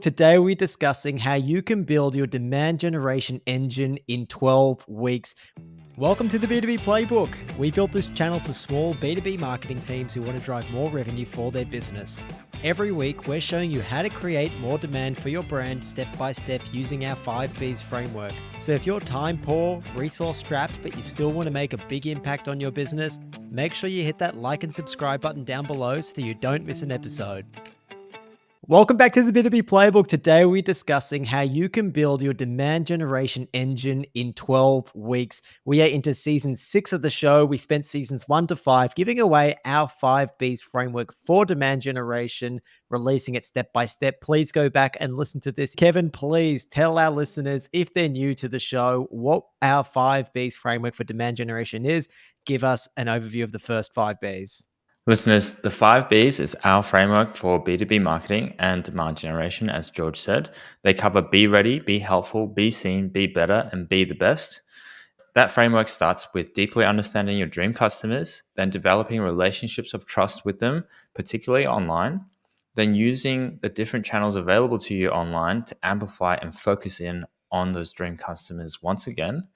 Today, we're discussing how you can build your demand generation engine in 12 weeks. Welcome to the B2B Playbook. We built this channel for small B2B marketing teams who want to drive more revenue for their business. Every week, we're showing you how to create more demand for your brand step by step using our 5Bs framework. So if you're time poor, resource strapped, but you still want to make a big impact on your business, make sure you hit that like and subscribe button down below so you don't miss an episode. Welcome back to the B2B Playbook. Today, we're discussing how you can build your demand generation engine in 12 weeks. We are into season 6 of the show. We spent seasons 1 to 5 giving away our 5Bs framework for demand generation, releasing it step by step. Please go back and listen to this. Kevin, please tell our listeners, if they're new to the show, what our 5Bs framework for demand generation is. Give us an overview of the first 5Bs. Listeners, the 5Bs is our framework for B2B marketing and demand generation, as George said. They cover be ready, be helpful, be seen, be better, and be the best. That framework starts with deeply understanding your dream customers, then developing relationships of trust with them, particularly online, then using the different channels available to you online to amplify and focus in on those dream customers once again.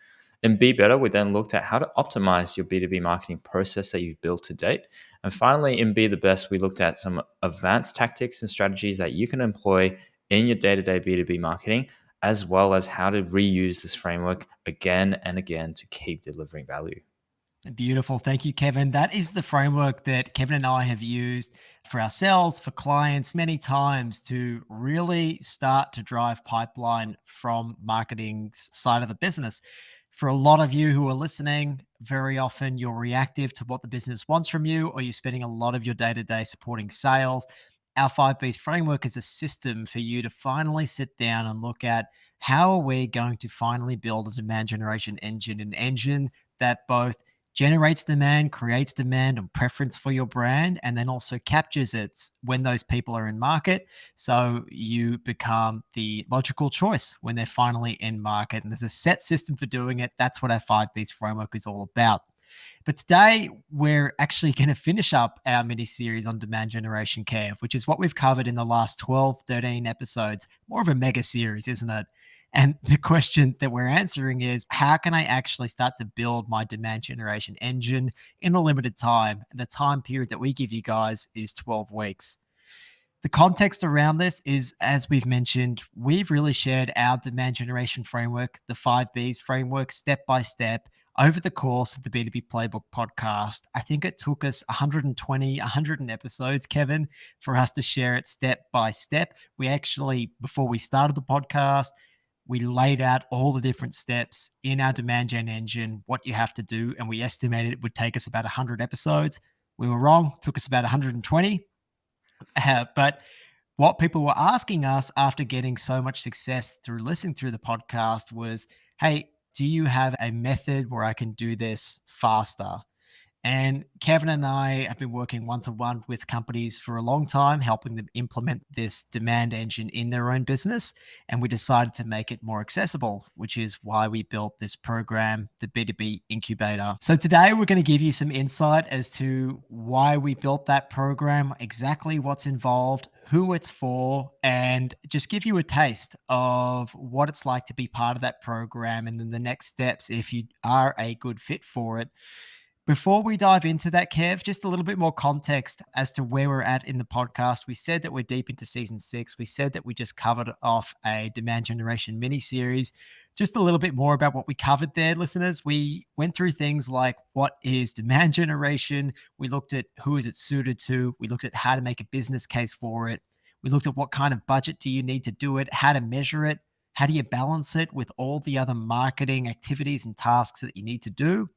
In Be Better, we then looked at how to optimize your B2B marketing process that you've built to date. And finally, in Be the Best, we looked at some advanced tactics and strategies that you can employ in your day-to-day B2B marketing, as well as how to reuse this framework again and again to keep delivering value. Beautiful. Thank you, Kevin. That is the framework that Kevin and I have used for ourselves, for clients many times to really start to drive pipeline from marketing's side of the business. For a lot of you who are listening, very often you're reactive to what the business wants from you, or you're spending a lot of your day-to-day supporting sales. Our 5Bs framework is a system for you to finally sit down and look at how are we going to finally build a demand generation engine, an engine that both generates demand, creates demand and preference for your brand, and then also captures it when those people are in market. So you become the logical choice when they're finally in market. And there's a set system for doing it. That's what our 5Bs framework is all about. But today, we're actually going to finish up our mini series on demand generation, Kev, which is what we've covered in the last 12, 13 episodes. More of a mega series, isn't it? And the question that we're answering is, how can I actually start to build my demand generation engine in a limited time? And the time period that we give you guys is 12 weeks. The context around this is, as we've mentioned, we've really shared our demand generation framework, the 5Bs framework, step by step over the course of the B2B Playbook podcast. I think it took us 120, 100 episodes, Kevin, for us to share it step by step. We actually, before we started the podcast, we laid out all the different steps in our demand gen engine, what you have to do, and we estimated it would take us about 100 episodes. We were wrong. It took us about 120. But what people were asking us after getting so much success through listening through the podcast was, hey, do you have a method where I can do this faster? And Kevin and I have been working one-to-one with companies for a long time, helping them implement this demand engine in their own business. And we decided to make it more accessible, which is why we built this program, the B2B Incubator. So today we're going to give you some insight as to why we built that program, exactly what's involved, who it's for, and just give you a taste of what it's like to be part of that program and then the next steps if you are a good fit for it. Before we dive into that, Kev, just a little bit more context as to where we're at in the podcast. We said that we're deep into season 6. We said that we just covered off a demand generation mini series. Just a little bit more about what we covered there, listeners. We went through things like what is demand generation. We looked at who is it suited to. We looked at how to make a business case for it. We looked at what kind of budget do you need to do it, how to measure it, how do you balance it with all the other marketing activities and tasks that you need to do.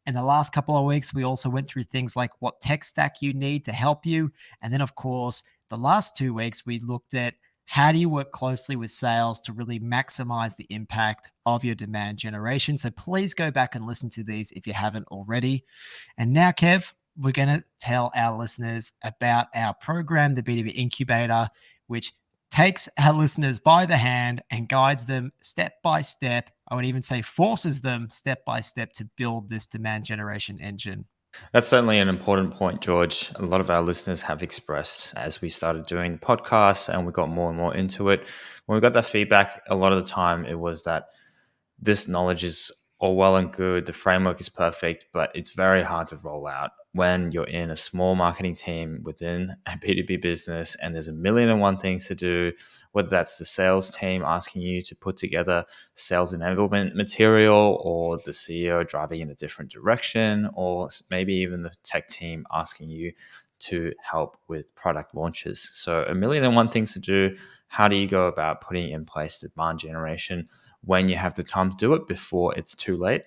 In the last couple of weeks, we also went through things like what tech stack you need to help you. And then, of course, the last 2 weeks, we looked at how do you work closely with sales to really maximize the impact of your demand generation. So please go back and listen to these if you haven't already. And now, Kev, we're going to tell our listeners about our program, the B2B Incubator, which takes our listeners by the hand and guides them step by step. I would even say forces them step by step to build this demand generation engine. That's certainly an important point, George. A lot of our listeners have expressed as we started doing the podcast and we got more and more into it. When we got that feedback, a lot of the time it was that this knowledge is all well and good. The framework is perfect, but it's very hard to roll out when you're in a small marketing team within a B2B business and there's a million and one things to do, whether that's the sales team asking you to put together sales enablement material or the CEO driving in a different direction, or maybe even the tech team asking you to help with product launches. So a million and one things to do. How do you go about putting in place demand generation when you have the time to do it before it's too late?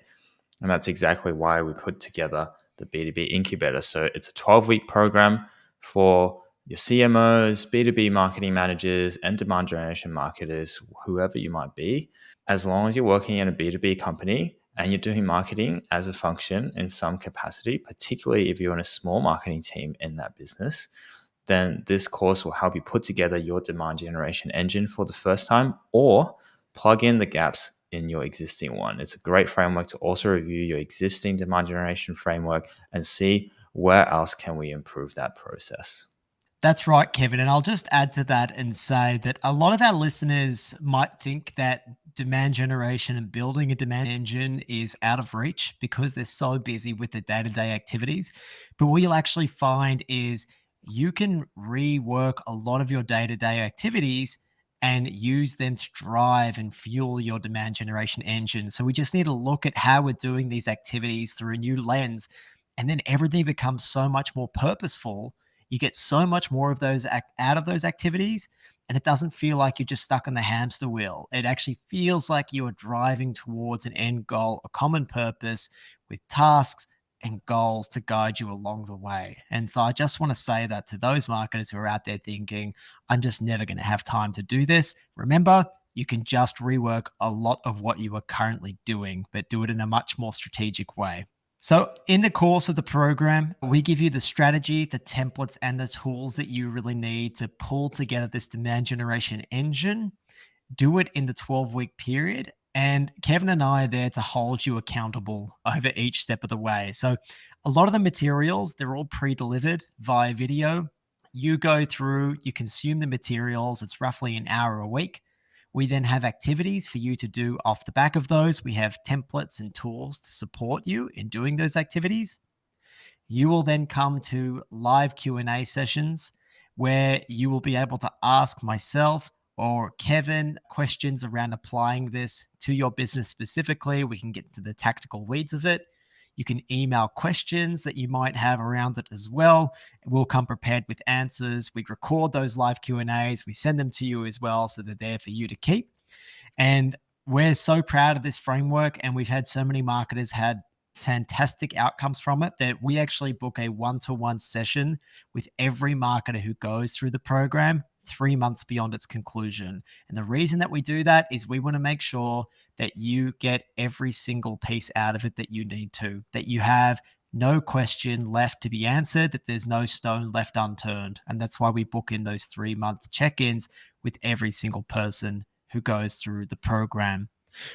And that's exactly why we put together the B2B Incubator. So it's a 12-week program for your CMOs, B2B marketing managers, and demand generation marketers, whoever you might be. As long as you're working in a B2B company and you're doing marketing as a function in some capacity, particularly if you're in a small marketing team in that business, then this course will help you put together your demand generation engine for the first time or plug in the gaps in your existing one. It's a great framework to also review your existing demand generation framework and see where else can we improve that process. That's right, Kevin. And I'll just add to that and say that a lot of our listeners might think that demand generation and building a demand engine is out of reach because they're so busy with the day to day activities. But what you'll actually find is you can rework a lot of your day to day activities and use them to drive and fuel your demand generation engine. So we just need to look at how we're doing these activities through a new lens. And then everything becomes so much more purposeful. You get so much more of those out of those activities, and it doesn't feel like you're just stuck on the hamster wheel. It actually feels like you are driving towards an end goal, a common purpose with tasks and goals to guide you along the way. And so I just want to say that to those marketers who are out there thinking, I'm just never going to have time to do this. Remember, you can just rework a lot of what you are currently doing, but do it in a much more strategic way. So, in the course of the program, we give you the strategy, the templates, and the tools that you really need to pull together this demand generation engine. Do it in the 12-week period. And Kevin and I are there to hold you accountable over each step of the way. So, a lot of the materials, they're all pre delivered via video. You go through, you consume the materials, it's roughly an hour a week. We then have activities for you to do off the back of those. We have templates and tools to support you in doing those activities. You will then come to live Q&A sessions where you will be able to ask myself or Kevin questions around applying this to your business specifically. We can get into the tactical weeds of it. You can email questions that you might have around it as well. We'll come prepared with answers. We record those live Q&As. We send them to you as well, so they're there for you to keep. And we're so proud of this framework, and we've had so many marketers had fantastic outcomes from it that we actually book a one-to-one session with every marketer who goes through the program 3 months beyond its conclusion. And the reason that we do that is we want to make sure that you get every single piece out of it that you need to, that you have no question left to be answered, that there's no stone left unturned. And that's why we book in those 3 month check-ins with every single person who goes through the program.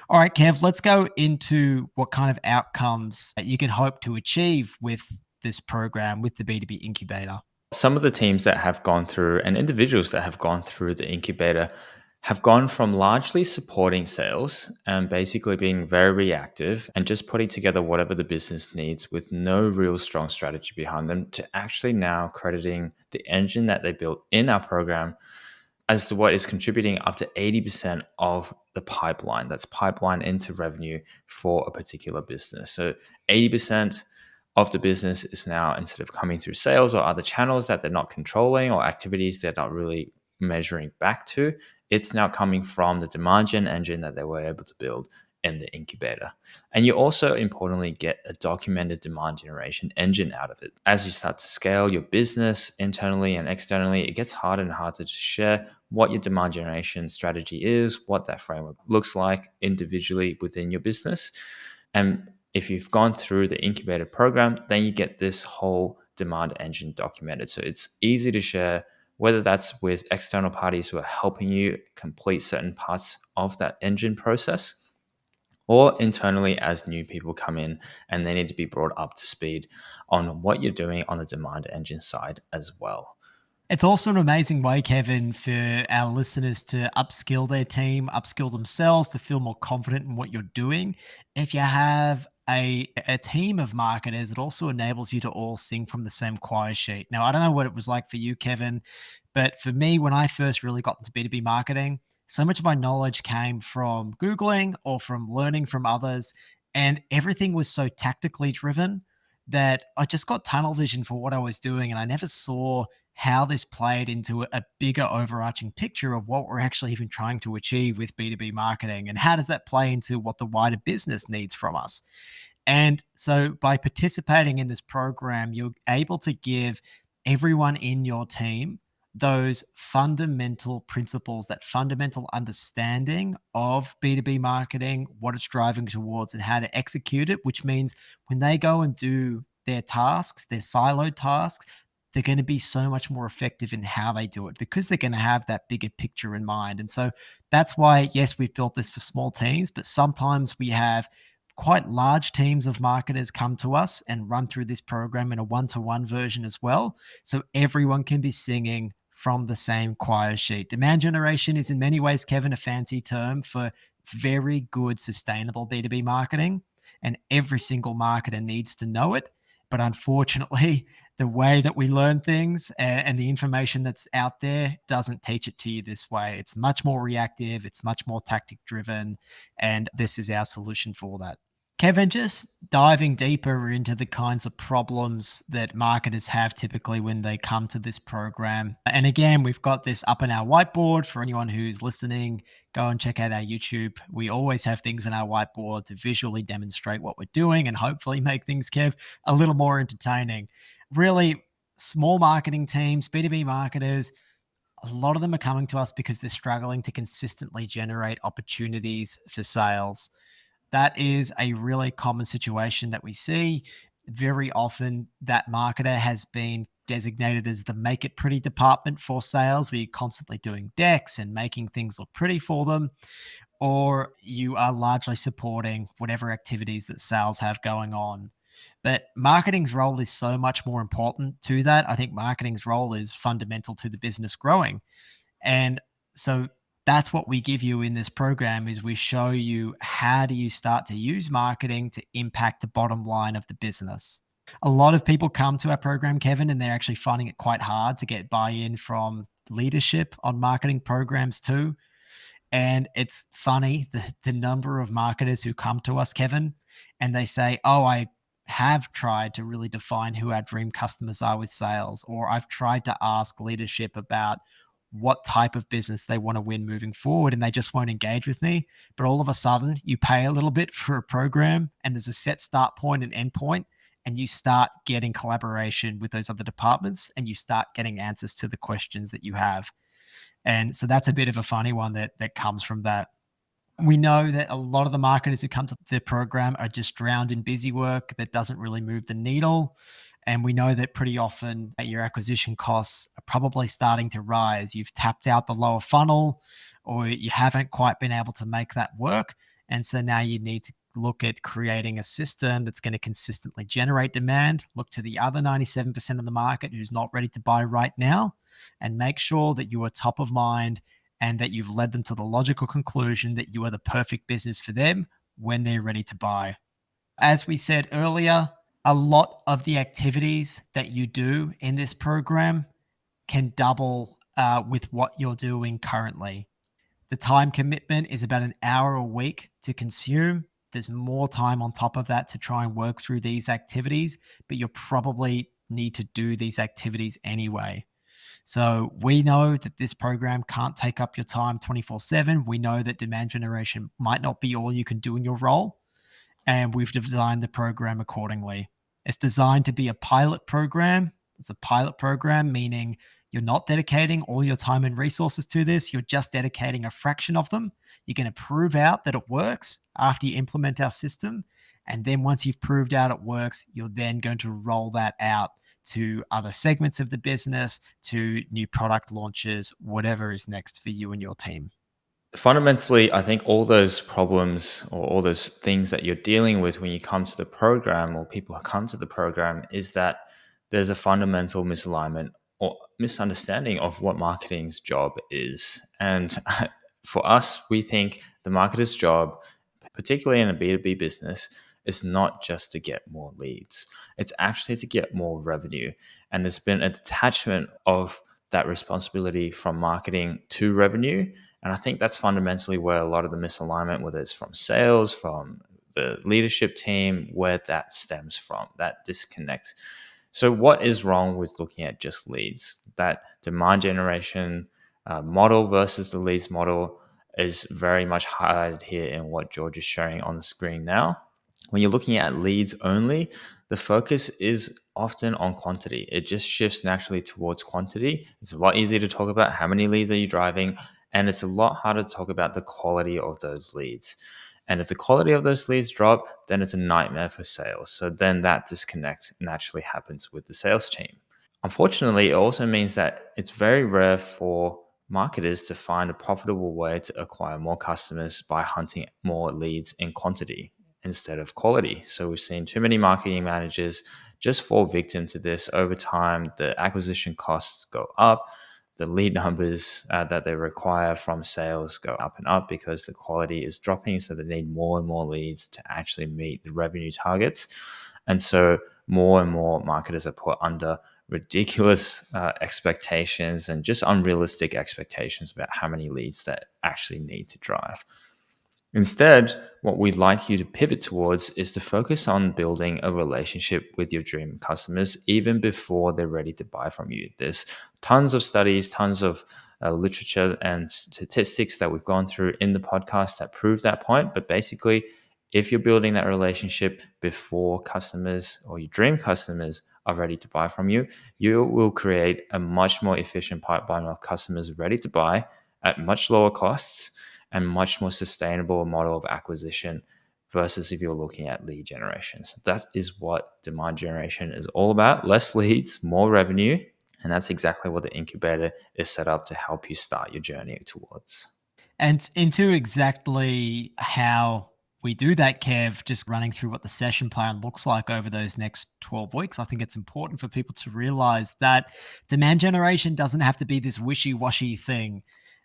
All right, Kev, let's go into what kind of outcomes you can hope to achieve with this program, with the B2B Incubator. Some of the teams that have gone through and individuals that have gone through the incubator have gone from largely supporting sales and basically being very reactive and just putting together whatever the business needs with no real strong strategy behind them to actually now crediting the engine that they built in our program as to what is contributing up to 80% of the pipeline. That's pipeline into revenue for a particular business. So 80% of the business is now, instead of coming through sales or other channels that they're not controlling or activities they're not really measuring back to, it's now coming from the demand gen engine that they were able to build in the incubator. And you also importantly get a documented demand generation engine out of it. As you start to scale your business internally and externally, it gets harder and harder to share what your demand generation strategy is, what that framework looks like individually within your business. And if you've gone through the incubator program, then you get this whole demand engine documented. So it's easy to share, whether that's with external parties who are helping you complete certain parts of that engine process, or internally as new people come in and they need to be brought up to speed on what you're doing on the demand engine side as well. It's also an amazing way, Kevin, for our listeners to upskill their team, upskill themselves to feel more confident in what you're doing. If you have a team of marketers, it also enables you to all sing from the same choir sheet. Now, I don't know what it was like for you, Kevin, but for me, when I first really got into B2B marketing, so much of my knowledge came from Googling or from learning from others. And everything was so tactically driven that I just got tunnel vision for what I was doing. And I never saw how this played into a bigger overarching picture of what we're actually even trying to achieve with B2B marketing. And how does that play into what the wider business needs from us? And so by participating in this program, you're able to give everyone in your team those fundamental principles, that fundamental understanding of B2B marketing, what it's driving towards, and how to execute it, which means when they go and do their tasks, their siloed tasks, they're going to be so much more effective in how they do it because they're going to have that bigger picture in mind. And so that's why, yes, we've built this for small teams, but sometimes we have quite large teams of marketers come to us and run through this program in a one-to-one version as well. So everyone can be singing from the same choir sheet. Demand generation is in many ways, Kevin, a fancy term for very good, sustainable B2B marketing. And every single marketer needs to know it. But unfortunately, the way that we learn things and the information that's out there doesn't teach it to you this way. It's much more reactive, it's much more tactic driven. And this is our solution for that. Kevin, just diving deeper into the kinds of problems that marketers have typically when they come to this program. And again, we've got this up on our whiteboard for anyone who's listening. Go and check out our YouTube. We always have things on our whiteboard to visually demonstrate what we're doing and hopefully make things, Kev, a little more entertaining. Really, small marketing teams, B2B marketers, a lot of them are coming to us because they're struggling to consistently generate opportunities for sales. That is a really common situation that we see. Very often, that marketer has been designated as the make it pretty department for sales, where you're constantly doing decks and making things look pretty for them, or you are largely supporting whatever activities that sales have going on. But marketing's role is so much more important to that. I think marketing's role is fundamental to the business growing. And so that's what we give you in this program is we show you how do you start to use marketing to impact the bottom line of the business. A lot of people come to our program, Kevin, and they're actually finding it quite hard to get buy-in from leadership on marketing programs too. And it's funny the number of marketers who come to us, Kevin, and they say, "Oh, I have tried to really define who our dream customers are with sales, or I've tried to ask leadership about what type of business they want to win moving forward, and they just won't engage with me." But all of a sudden, you pay a little bit for a program, and there's a set start point and end point, and you start getting collaboration with those other departments, and you start getting answers to the questions that you have. And so that's a bit of a funny one that comes from that. We know that a lot of the marketers who come to the program are just drowned in busy work that doesn't really move the needle. And we know that pretty often your acquisition costs are probably starting to rise. You've tapped out the lower funnel, or you haven't quite been able to make that work. And so now you need to look at creating a system that's going to consistently generate demand. Look to the other 97% of the market who's not ready to buy right now, and make sure that you are top of mind and that you've led them to the logical conclusion that you are the perfect business for them when they're ready to buy. As we said earlier, a lot of the activities that you do in this program can double with what you're doing currently. The time commitment is about an hour a week to consume. There's more time on top of that to try and work through these activities, but you'll probably need to do these activities anyway. So we know that this program can't take up your time 24/7. We know that demand generation might not be all you can do in your role, and we've designed the program accordingly. It's designed to be a pilot program. It's a pilot program, meaning you're not dedicating all your time and resources to this. You're just dedicating a fraction of them. You're going to prove out that it works after you implement our system. And then once you've proved out it works, you're then going to roll that out to other segments of the business, to new product launches, whatever is next for you and your team. Fundamentally, I think all those problems or all those things that you're dealing with when you come to the program or people who come to the program is that there's a fundamental misalignment or misunderstanding of what marketing's job is. And for us, we think the marketer's job, particularly in a B2B business, is not just to get more leads. It's actually to get more revenue. And there's been a detachment of that responsibility from marketing to revenue. And I think that's fundamentally where a lot of the misalignment, whether it's from sales, from the leadership team, where that stems from, that disconnect. So, what is wrong with looking at just leads? That demand generation model versus the leads model is very much highlighted here in what George is showing on the screen now. When you're looking at leads only, the focus is often on quantity. It just shifts naturally towards quantity. It's a lot easier to talk about how many leads are you driving, and it's a lot harder to talk about the quality of those leads. And if the quality of those leads drop, then it's a nightmare for sales. So then that disconnect naturally happens with the sales team. Unfortunately, it also means that it's very rare for marketers to find a profitable way to acquire more customers by hunting more leads in quantity instead of quality. So we've seen too many marketing managers just fall victim to this. Over time, the acquisition costs go up, the lead numbers that they require from sales go up and up because the quality is dropping. So they need more and more leads to actually meet the revenue targets. And so more and more marketers are put under ridiculous expectations and just unrealistic expectations about how many leads that actually need to drive. Instead, what we'd like you to pivot towards is to focus on building a relationship with your dream customers even before they're ready to buy from you. There's tons of studies, tons of literature and statistics that we've gone through in the podcast that prove that point. But basically, if you're building that relationship before customers or your dream customers are ready to buy from you, you will create a much more efficient pipeline of customers ready to buy at much lower costs and much more sustainable model of acquisition versus if you're looking at lead generation. So that is what demand generation is all about. Less leads, more revenue. And that's exactly what the incubator is set up to help you start your journey towards. And into exactly how we do that, Kev, just running through what the session plan looks like over those next 12 weeks, I think it's important for people to realize that demand generation doesn't have to be this wishy-washy thing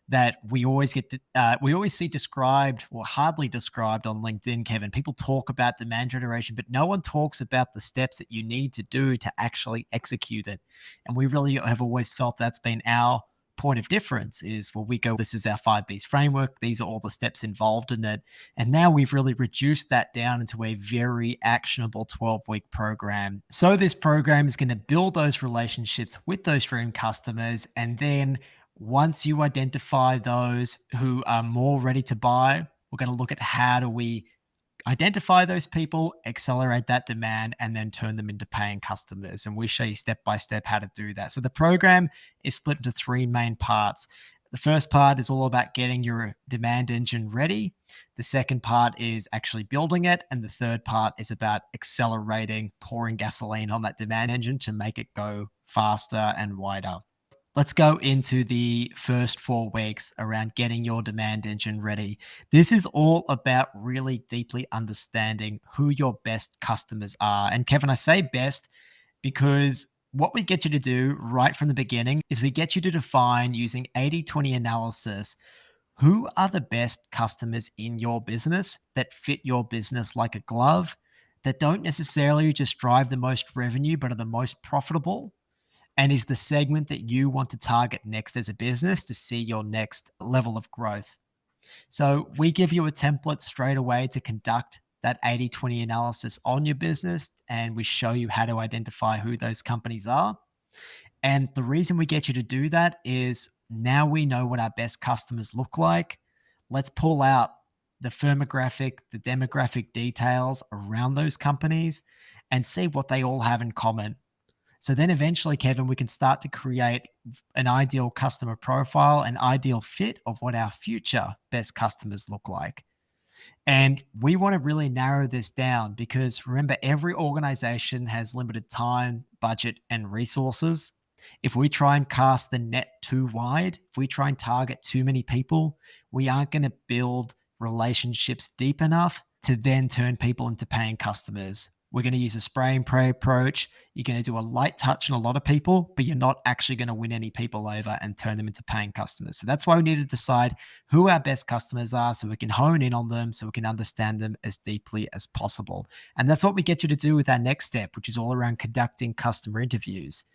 that we always see described or hardly described on LinkedIn, Kevin. People talk about demand generation, but no one talks about the steps that you need to do to actually execute it. And we really have always felt that's been our point of difference is, well, we go, this is our 5Bs framework. These are all the steps involved in it. And now we've really reduced that down into a very actionable 12-week program. So this program is going to build those relationships with those dream customers. And then once you identify those who are more ready to buy, we're going to look at how do we identify those people, accelerate that demand, and then turn them into paying customers. And we show you step by step how to do that. So the program is split into three main parts. The first part is all about getting your demand engine ready. The second part is actually building it. And the third part is about accelerating, pouring gasoline on that demand engine to make it go faster and wider. Let's go into the first 4 weeks around getting your demand engine ready. This is all about really deeply understanding who your best customers are. And Kevin, I say best because what we get you to do right from the beginning is we get you to define using 80/20 analysis who are the best customers in your business that fit your business like a glove, that don't necessarily just drive the most revenue, but are the most profitable and is the segment that you want to target next as a business to see your next level of growth. So we give you a template straight away to conduct that 80/20 analysis on your business, and we show you how to identify who those companies are. And the reason we get you to do that is now we know what our best customers look like. Let's pull out the firmographic, the demographic details around those companies and see what they all have in common. So then eventually, Kevin, we can start to create an ideal customer profile, an ideal fit of what our future best customers look like. And we want to really narrow this down because remember, every organization has limited time, budget, and resources. If we try and cast the net too wide, if we try and target too many people, we aren't going to build relationships deep enough to then turn people into paying customers. We're going to use a spray and pray approach. You're going to do a light touch on a lot of people, but you're not actually going to win any people over and turn them into paying customers. So that's why we need to decide who our best customers are so we can hone in on them, so we can understand them as deeply as possible. And that's what we get you to do with our next step, which is all around conducting customer interviews.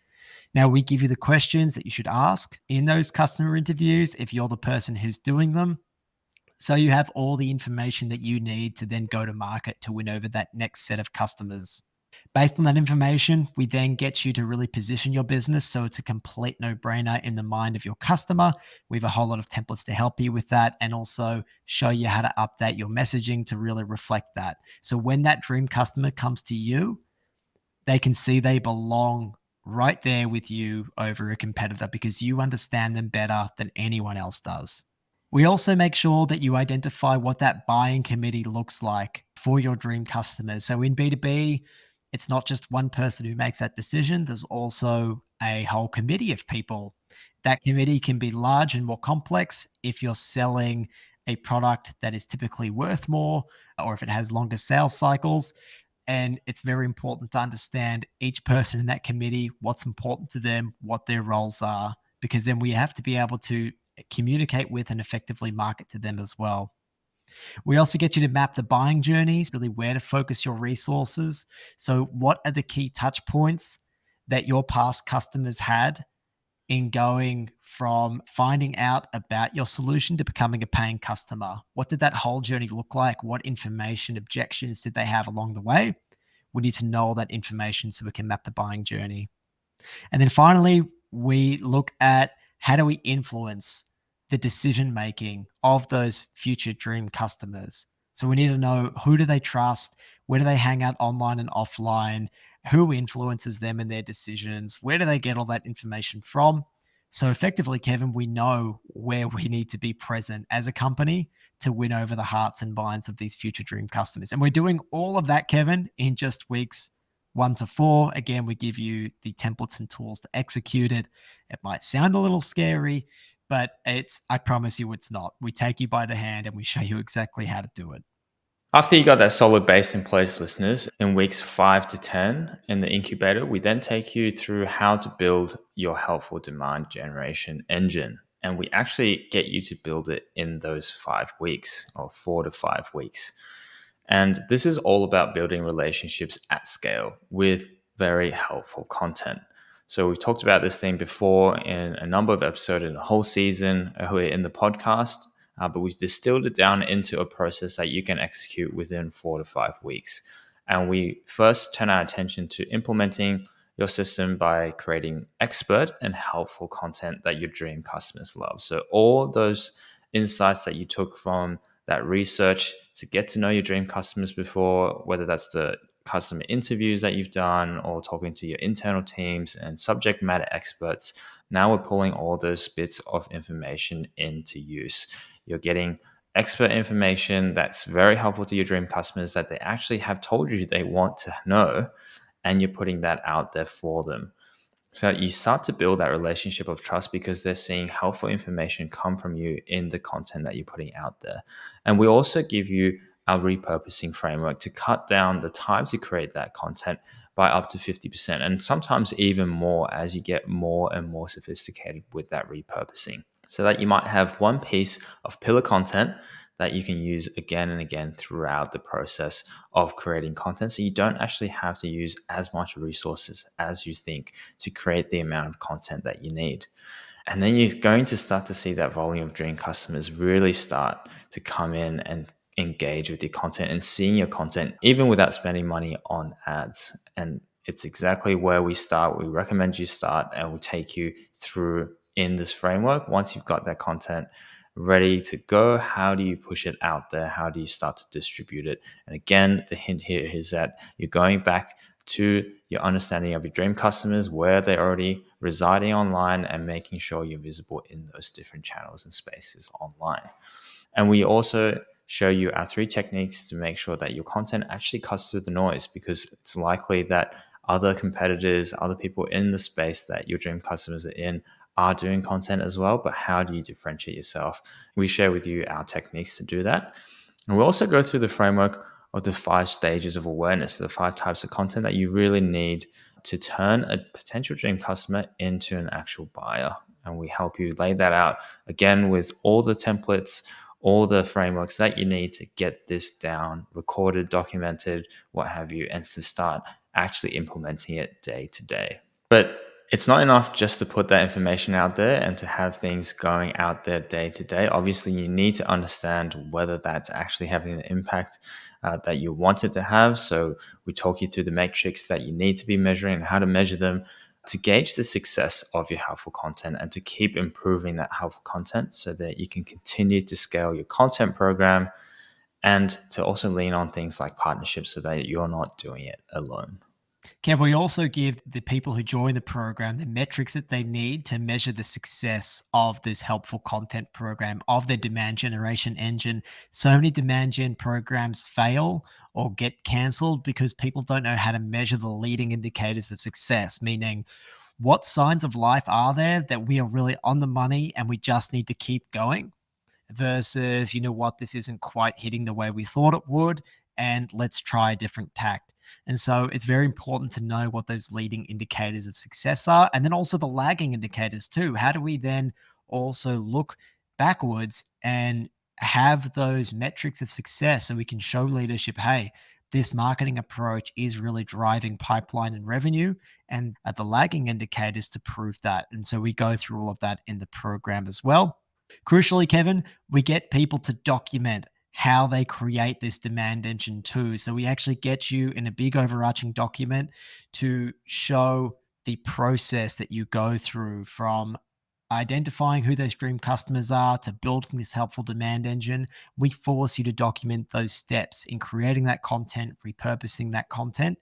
Now, we give you the questions that you should ask in those customer interviews if you're the person who's doing them. So you have all the information that you need to then go to market to win over that next set of customers. Based on that information, we then get you to really position your business so it's a complete no-brainer in the mind of your customer. We have a whole lot of templates to help you with that and also show you how to update your messaging to really reflect that. So when that dream customer comes to you, they can see they belong right there with you over a competitor because you understand them better than anyone else does. We also make sure that you identify what that buying committee looks like for your dream customers. So in B2B, it's not just one person who makes that decision, there's also a whole committee of people. That committee can be large and more complex if you're selling a product that is typically worth more or if it has longer sales cycles. And it's very important to understand each person in that committee, what's important to them, what their roles are, because then we have to be able to communicate with and effectively market to them as well. We also get you to map the buying journeys, really where to focus your resources. So, what are the key touch points that your past customers had in going from finding out about your solution to becoming a paying customer? What did that whole journey look like? What information, objections did they have along the way? We need to know all that information so we can map the buying journey. And then finally, we look at how do we influence the decision making of those future dream customers. So we need to know who do they trust, where do they hang out online and offline, who influences them in their decisions, where do they get all that information from. So effectively, Kevin, we know where we need to be present as a company to win over the hearts and minds of these future dream customers. And we're doing all of that, Kevin, in just weeks 1 to 4. Again, we give you the templates and tools to execute it. It might sound a little scary, but I promise you it's not. We take you by the hand and we show you exactly how to do it. After you got that solid base in place, listeners, in weeks 5 to 10 in the incubator, we then take you through how to build your helpful demand generation engine. And we actually get you to build it in those 5 weeks or 4 to 5 weeks. And this is all about building relationships at scale with very helpful content. So we've talked about this theme before in a number of episodes in the whole season earlier in the podcast, but we've distilled it down into a process that you can execute within 4 to 5 weeks. And we first turn our attention to implementing your system by creating expert and helpful content that your dream customers love. So all those insights that you took from that research to get to know your dream customers before, whether that's the customer interviews that you've done or talking to your internal teams and subject matter experts. Now we're pulling all those bits of information into use. You're getting expert information that's very helpful to your dream customers that they actually have told you they want to know, and you're putting that out there for them. So you start to build that relationship of trust because they're seeing helpful information come from you in the content that you're putting out there. And we also give you our repurposing framework to cut down the time to create that content by up to 50%, and sometimes even more as you get more and more sophisticated with that repurposing. So that you might have one piece of pillar content that you can use again and again throughout the process of creating content. So you don't actually have to use as much resources as you think to create the amount of content that you need. And then you're going to start to see that volume of dream customers really start to come in and engage with your content and seeing your content, even without spending money on ads. And it's exactly where we start. We recommend you start, and we'll take you through in this framework. Once you've got that content ready to go, how do you push it out there? How do you start to distribute it? And again, the hint here is that you're going back to your understanding of your dream customers, where they're already residing online, and making sure you're visible in those different channels and spaces online. And we also show you our 3 techniques to make sure that your content actually cuts through the noise, because it's likely that other competitors, other people in the space that your dream customers are in are doing content as well, but how do you differentiate yourself? We share with you our techniques to do that. And we also go through the framework of the 5 stages of awareness, the 5 types of content that you really need to turn a potential dream customer into an actual buyer. And we help you lay that out again with all the templates, all the frameworks that you need to get this down, recorded, documented, what have you, and to start actually implementing it day to day. But it's not enough just to put that information out there and to have things going out there day to day. Obviously, you need to understand whether that's actually having the impact that you want it to have. So we talk you through the metrics that you need to be measuring and how to measure them to gauge the success of your helpful content and to keep improving that helpful content so that you can continue to scale your content program and to also lean on things like partnerships so that you're not doing it alone. Kev, we also give the people who join the program the metrics that they need to measure the success of this helpful content program, of their demand generation engine. So many demand gen programs fail or get canceled because people don't know how to measure the leading indicators of success, meaning what signs of life are there that we are really on the money and we just need to keep going versus, you know what, this isn't quite hitting the way we thought it would, and let's try a different tact. And so it's very important to know what those leading indicators of success are, and then also the lagging indicators too. How do we then also look backwards and have those metrics of success so we can show leadership, hey, this marketing approach is really driving pipeline and revenue, and at the lagging indicators to prove that. And so we go through all of that in the program as well. Crucially, Kevin, we get people to document how they create this demand engine too. So we actually get you in a big overarching document to show the process that you go through from identifying who those dream customers are to building this helpful demand engine. We force you to document those steps in creating that content, repurposing that content,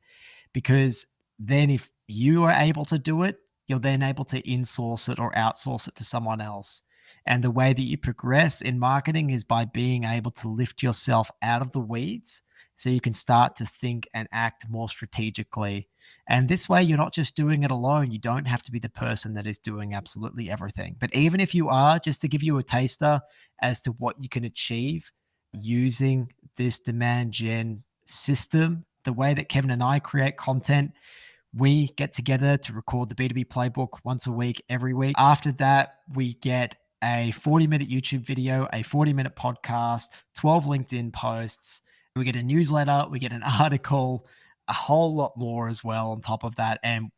because then if you are able to do it, you're then able to insource it or outsource it to someone else. And the way that you progress in marketing is by being able to lift yourself out of the weeds so you can start to think and act more strategically. And this way, you're not just doing it alone. You don't have to be the person that is doing absolutely everything. But even if you are, just to give you a taster as to what you can achieve using this demand gen system, the way that Kevin and I create content, we get together to record the B2B Playbook once a week, every week. After that, we get a 40-minute YouTube video, a 40-minute podcast, 12 LinkedIn posts. We get a newsletter, we get an article, a whole lot more as well on top of that. And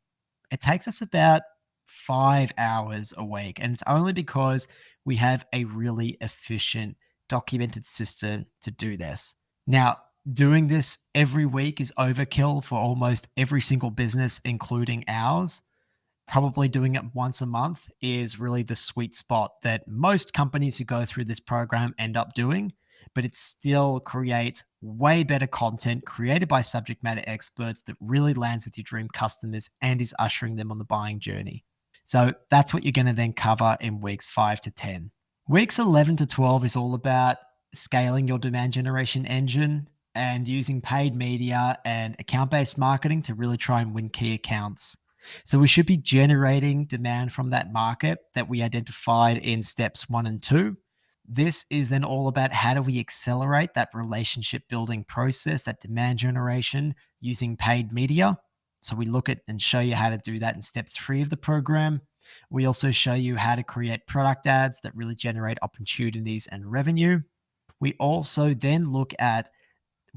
it takes us about 5 hours a week. And it's only because we have a really efficient, documented system to do this. Now, doing this every week is overkill for almost every single business, including ours. Probably doing it once a month is really the sweet spot that most companies who go through this program end up doing, but it still creates way better content created by subject matter experts that really lands with your dream customers and is ushering them on the buying journey. So that's what you're going to then cover in weeks 5 to 10. Weeks 11 to 12 is all about scaling your demand generation engine and using paid media and account-based marketing to really try and win key accounts. So we should be generating demand from that market that we identified in steps 1 and 2. This is then all about how do we accelerate that relationship building process, that demand generation using paid media. So we look at and show you how to do that in step 3 of the program. We also show you how to create product ads that really generate opportunities and revenue. We also then look at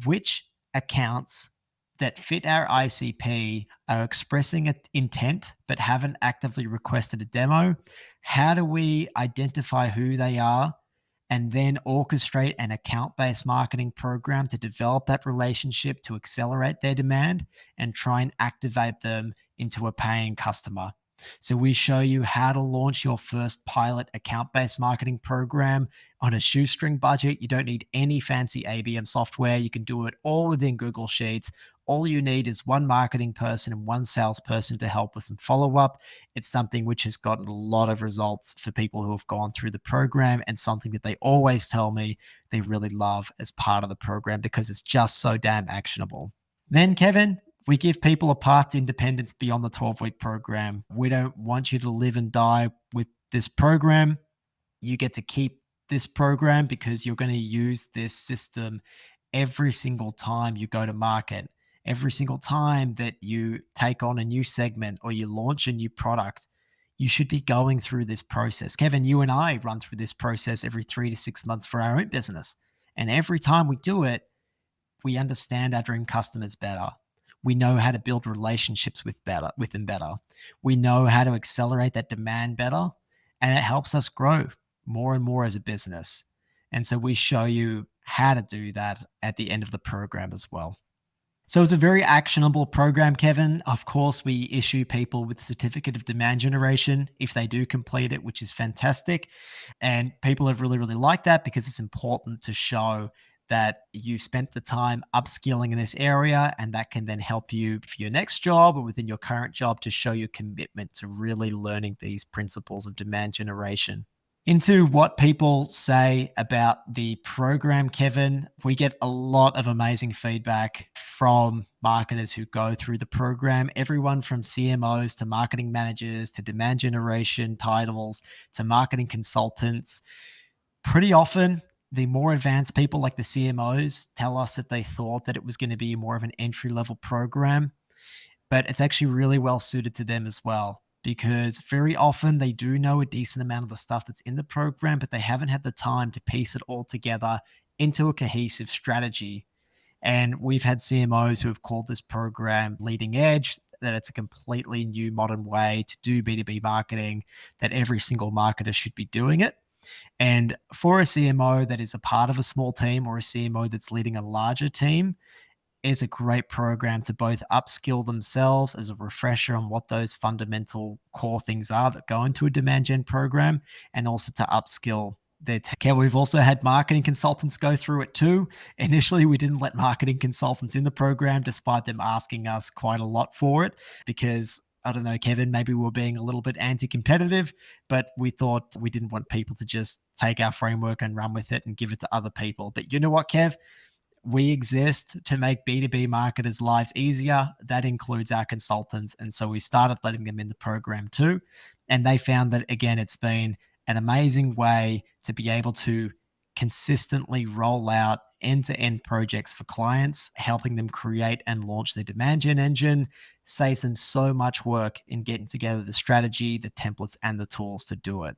which accounts that fit our ICP are expressing an intent but haven't actively requested a demo. How do we identify who they are and then orchestrate an account-based marketing program to develop that relationship to accelerate their demand and try and activate them into a paying customer? So we show you how to launch your first pilot account-based marketing program on a shoestring budget. You don't need any fancy ABM software. You can do it all within Google Sheets. All you need is one marketing person and one salesperson to help with some follow-up. It's something which has gotten a lot of results for people who have gone through the program, and something that they always tell me they really love as part of the program because it's just so damn actionable. Then, Kevin, We give people a path to independence beyond the 12-week program. We don't want you to live and die with this program. You get to keep this program because you're going to use this system every single time you go to market, every single time that you take on a new segment or you launch a new product. You should be going through this process. Kevin, you and I run through this process every 3 to 6 months for our own business. And every time we do it, we understand our dream customers better. We know how to build relationships with them better. We know how to accelerate that demand better, and it helps us grow more and more as a business. And so we show you how to do that at the end of the program as well. So it's a very actionable program, Kevin. Of course, we issue people with certificate of demand generation if they do complete it, which is fantastic. And people have really, really liked that because it's important to show that you spent the time upskilling in this area, and that can then help you for your next job or within your current job to show your commitment to really learning these principles of demand generation. Into what people say about the program, Kevin, we get a lot of amazing feedback from marketers who go through the program. Everyone from CMOs to marketing managers to demand generation titles to marketing consultants. Pretty often, the more advanced people like the CMOs tell us that they thought that it was going to be more of an entry level program, but it's actually really well suited to them as well, because very often they do know a decent amount of the stuff that's in the program, but they haven't had the time to piece it all together into a cohesive strategy. And we've had CMOs who have called this program leading edge, that it's a completely new modern way to do B2B marketing, that every single marketer should be doing it. And for a CMO that is a part of a small team or a CMO that's leading a larger team, is a great program to both upskill themselves as a refresher on what those fundamental core things are that go into a demand gen program, and also to upskill their tech. We've also had marketing consultants go through it too. Initially, we didn't let marketing consultants in the program, despite them asking us quite a lot for it, because I don't know, Kevin, maybe we're being a little bit anti-competitive, but we thought we didn't want people to just take our framework and run with it and give it to other people. But you know what, Kev? We exist to make B2B marketers' lives easier. That includes our consultants. And so we started letting them in the program too. And they found that, again, it's been an amazing way to be able to consistently roll out end-to-end projects for clients, helping them create and launch their demand gen engine, saves them so much work in getting together the strategy, the templates, and the tools to do it.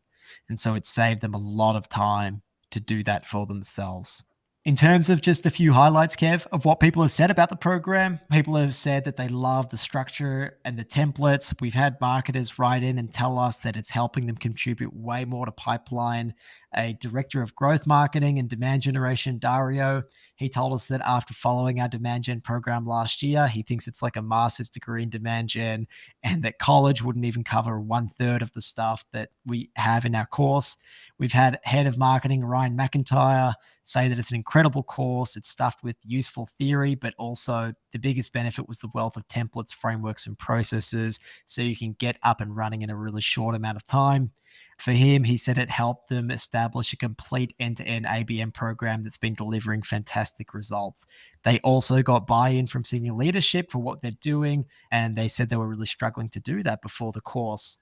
And so it saved them a lot of time to do that for themselves. In terms of just a few highlights, Kev, of what people have said about the program, people have said that they love the structure and the templates. We've had marketers write in and tell us that it's helping them contribute way more to pipeline. A director of growth marketing and demand generation, Dario, he told us that after following our demand gen program last year, he thinks it's like a master's degree in demand gen, and that college wouldn't even cover 1/3 of the stuff that we have in our course. We've had head of marketing, Ryan McIntyre, say that it's an incredible course. It's stuffed with useful theory, but also the biggest benefit was the wealth of templates, frameworks, and processes, so you can get up and running in a really short amount of time. For him, he said it helped them establish a complete end-to-end ABM program that's been delivering fantastic results. They also got buy-in from senior leadership for what they're doing, and they said they were really struggling to do that before the course.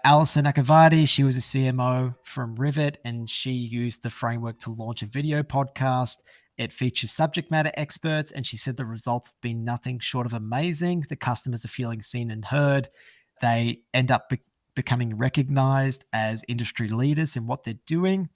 Alison Akavadi, she was a CMO from Rivet, and she used the framework to launch a video podcast. It features subject matter experts, and she said the results have been nothing short of amazing. The customers are feeling seen and heard. They end up becoming recognized as industry leaders in what they're doing.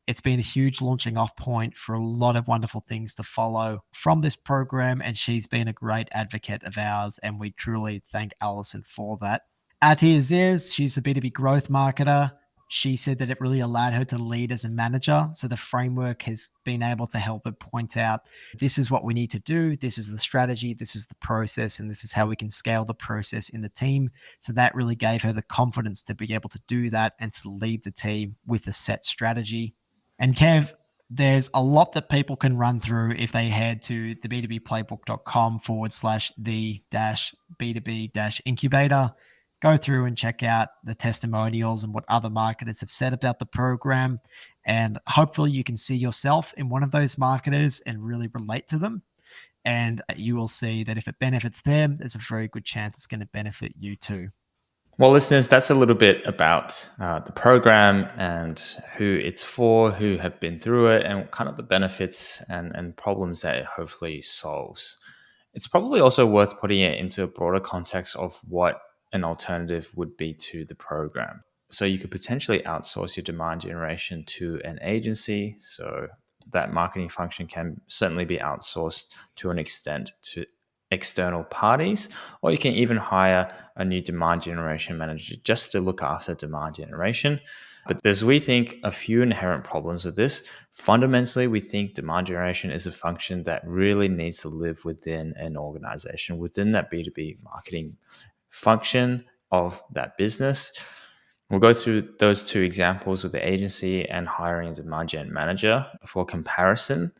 It's been a huge launching off point for a lot of wonderful things to follow from this program, and she's been a great advocate of ours, and we truly thank Alison for that. Ati Aziz, she's a B2B growth marketer. She said that it really allowed her to lead as a manager. So the framework has been able to help her point out, this is what we need to do. This is the strategy. This is the process. And this is how we can scale the process in the team. So that really gave her the confidence to be able to do that and to lead the team with a set strategy. And Kev, there's a lot that people can run through if they head to the b2bplaybook.com/the-B2B-incubator. Go through and check out the testimonials and what other marketers have said about the program. And hopefully you can see yourself in one of those marketers and really relate to them. And you will see that if it benefits them, there's a very good chance it's going to benefit you too. Well, listeners, that's a little bit about the program and who it's for, who have been through it, and kind of the benefits and problems that it hopefully solves. It's probably also worth putting it into a broader context of what an alternative would be to the program. So you could potentially outsource your demand generation to an agency. So that marketing function can certainly be outsourced to an extent to external parties, or you can even hire a new demand generation manager just to look after demand generation. But there's, we think, a few inherent problems with this. Fundamentally, we think demand generation is a function that really needs to live within an organization, within that B2B marketing function of that business. We'll go through those two examples with the agency and hiring a demand gen manager for comparison.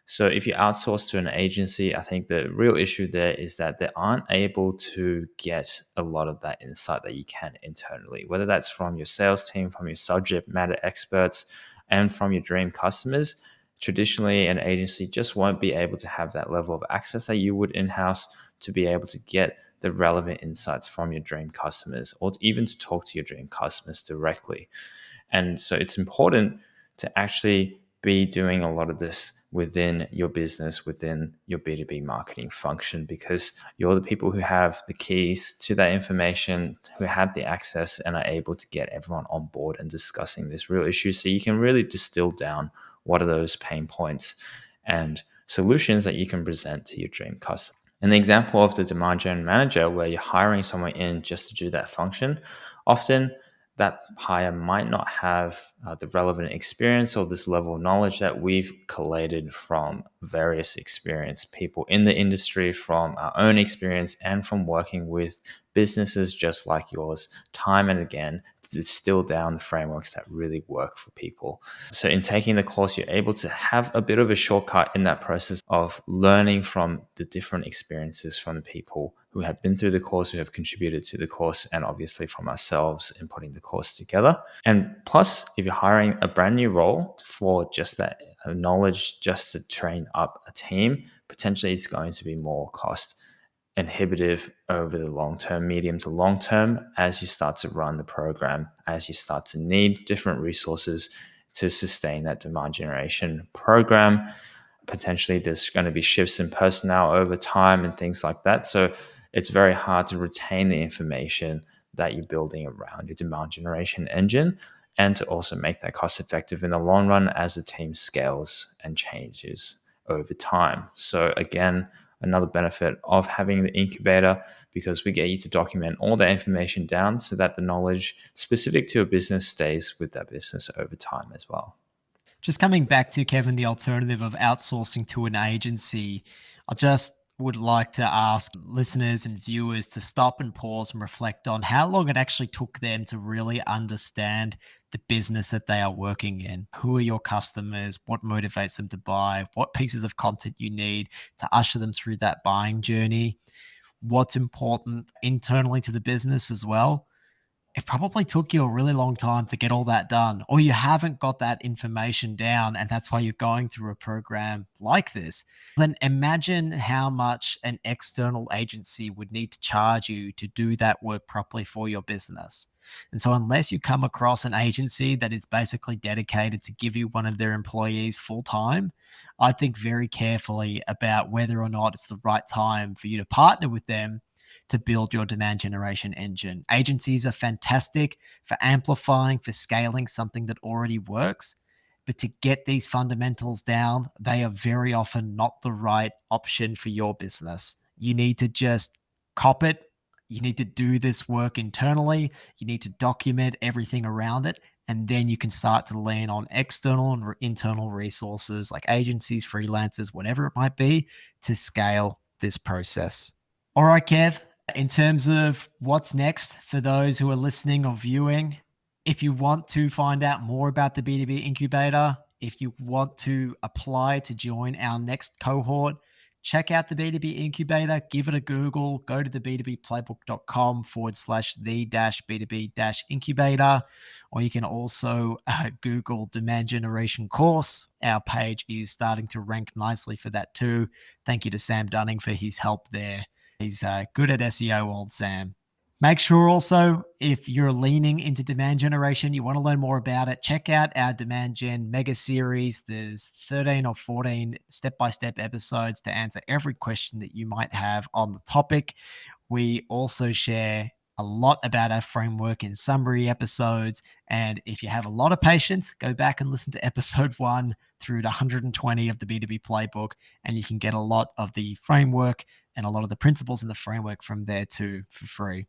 So if you outsource to an agency, I think the real issue there is that they aren't able to get a lot of that insight that you can internally, whether that's from your sales team, from your subject matter experts, and from your dream customers. Traditionally, an agency just won't be able to have that level of access that you would in-house to be able to get the relevant insights from your dream customers, or even to talk to your dream customers directly. And so it's important to actually be doing a lot of this within your business, within your B2B marketing function, because you're the people who have the keys to that information, who have the access and are able to get everyone on board and discussing this real issue. So you can really distill down what are those pain points and solutions that you can present to your dream customer. In the example of the demand gen manager, where you're hiring someone in just to do that function, often that hire might not have the relevant experience or this level of knowledge that we've collated from various experienced people in the industry, from our own experience, and from working with businesses just like yours time and again to distill down the frameworks that really work for people. So in taking the course, you're able to have a bit of a shortcut in that process of learning from the different experiences from the people who have been through the course, who have contributed to the course, and obviously from ourselves in putting the course together. And plus, if you're hiring a brand new role for just that knowledge, just to train up a team, potentially it's going to be more cost inhibitive over the long term, medium to long term, as you start to run the program, as you start to need different resources to sustain that demand generation program. Potentially, there's going to be shifts in personnel over time and things like that. So it's very hard to retain the information that you're building around your demand generation engine, and to also make that cost effective in the long run as the team scales and changes over time. So again, another benefit of having the incubator, because we get you to document all the information down so that the knowledge specific to a business stays with that business over time as well. Just coming back to, Kevin, the alternative of outsourcing to an agency, I just would like to ask listeners and viewers to stop and pause and reflect on how long it actually took them to really understand the business that they are working in. Who are your customers? What motivates them to buy? What pieces of content you need to usher them through that buying journey? What's important internally to the business as well? It probably took you a really long time to get all that done, or you haven't got that information down, and that's why you're going through a program like this. Then imagine how much an external agency would need to charge you to do that work properly for your business. And so, unless you come across an agency that is basically dedicated to give you one of their employees full time, I'd think very carefully about whether or not it's the right time for you to partner with them to build your demand generation engine. Agencies are fantastic for amplifying, for scaling something that already works. But to get these fundamentals down, they are very often not the right option for your business. You need to just cop it. You need to do this work internally. You need to document everything around it. And then you can start to lean on external and internal resources like agencies, freelancers, whatever it might be, to scale this process. All right, Kev, in terms of what's next for those who are listening or viewing, if you want to find out more about the B2B Incubator, if you want to apply to join our next cohort, check out the B2B Incubator, give it a Google, go to the b2bplaybook.com/the-B2B-incubator, or you can also Google Demand Generation Course. Our page is starting to rank nicely for that too. Thank you to Sam Dunning for his help there. He's good at SEO, old Sam. Make sure also, if you're leaning into demand generation, you want to learn more about it, check out our Demand Gen mega series. There's 13 or 14 step-by-step episodes to answer every question that you might have on the topic. We also share a lot about our framework in summary episodes. And if you have a lot of patience, go back and listen to episode 1 through to 120 of the B2B Playbook, and you can get a lot of the framework and a lot of the principles in the framework from there too for free.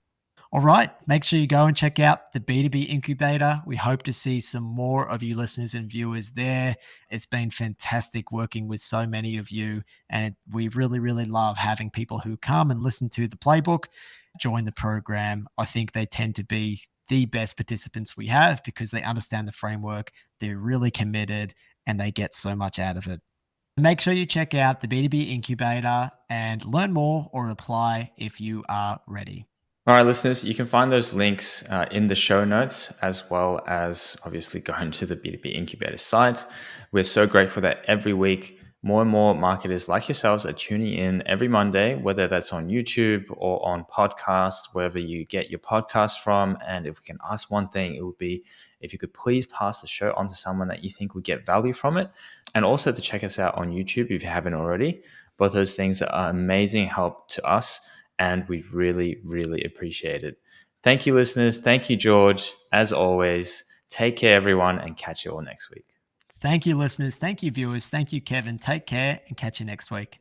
All right, make sure you go and check out the B2B Incubator. We hope to see some more of you listeners and viewers there. It's been fantastic working with so many of you, and we really, really love having people who come and listen to the playbook, join the program. I think they tend to be the best participants we have because they understand the framework, they're really committed, and they get so much out of it. Make sure you check out the B2B Incubator and learn more or apply if you are ready. All right, listeners, you can find those links in the show notes, as well as obviously going to the B2B Incubator site. We're so grateful that every week, more and more marketers like yourselves are tuning in every Monday, whether that's on YouTube or on podcast, wherever you get your podcast from. And if we can ask one thing, it would be if you could please pass the show on to someone that you think would get value from it. And also to check us out on YouTube if you haven't already. Both those things are amazing help to us, and we really, really appreciate it. Thank you, listeners. Thank you, George. As always, take care, everyone, and catch you all next week. Thank you, listeners. Thank you, viewers. Thank you, Kevin. Take care and catch you next week.